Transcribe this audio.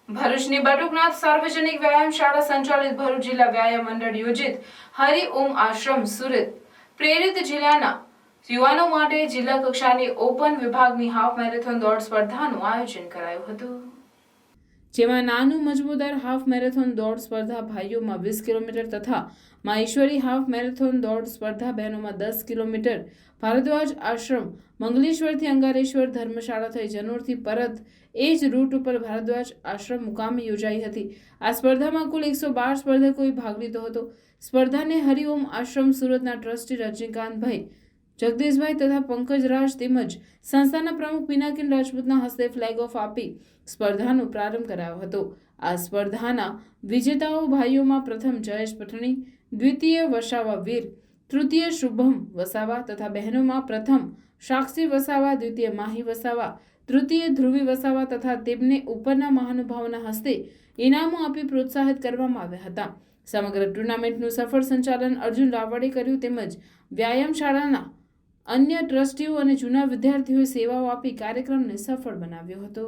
ભરૂચની બટુકનાથ સાર્વજનિક વ્યાયામ શાળા સંચાલિત ભરૂચ જિલ્લા વ્યાયામ મંડળ યોજિત હરિ ઓમ આશ્રમ સુરત પ્રેરિત જિલ્લાના યુવાનો માટે જિલ્લા કક્ષાની ઓપન વિભાગની હાફ મેરેથોન દોડ સ્પર્ધાનું આયોજન કરાયું હતું, જેમાં નાનું મજબૂદાર હાફ મેરેથોન દોડ સ્પર્ધા ભાઈઓમાં 20 કિલોમીટર તથા માહેશ્વરી હાફ મેરેથોન દોડ સ્પર્ધા બહેનોમાં 10 કિલોમીટર ભારદ્વાજ આશ્રમ મંગલેશ્વરથી અંગારેશ્વર ધર્મશાળા થઈ જનોરથી પરત એ જ રૂટ ઉપર ભારદ્વાજ આશ્રમ મુકામે યોજાઈ હતી। આ સ્પર્ધામાં કુલ 112 સ્પર્ધકોએ ભાગ લીધો હતો। સ્પર્ધાને હરિઓમ આશ્રમ સુરતના ટ્રસ્ટી રજનીકાંતભાઈ, જગદીશભાઈ તથા પંકજરાજ તેમજ સંસ્થાના પ્રમુખ પિનાકીન રાજપૂતના હસ્તે ફ્લેગ ઓફ આપી સ્પર્ધાનો પ્રારંભ કરાયો હતો। આ સ્પર્ધાના વિજેતાઓ ભાઈઓમાં પ્રથમ જયેશ પટણી, દ્વિતીય વસાવા વીર, તૃતીય શુભમ વસાવા તથા બહેનોમાં પ્રથમ સાક્ષી વસાવા, દ્વિતીય માહી વસાવા, તૃતીય ધ્રુવી વસાવા તથા તેમને ઉપરના મહાનુભાવોના હસ્તે ઇનામો આપી પ્રોત્સાહિત કરવામાં આવ્યા હતા। સમગ્ર ટુર્નામેન્ટનું સફળ સંચાલન અર્જુન રાવળે કર્યું તેમજ વ્યાયામ શાળાના અન્ય ટ્રસ્ટીઓ અને જૂના વિદ્યાર્થીઓએ સેવાઓ આપી કાર્યક્રમને સફળ બનાવ્યો હતો।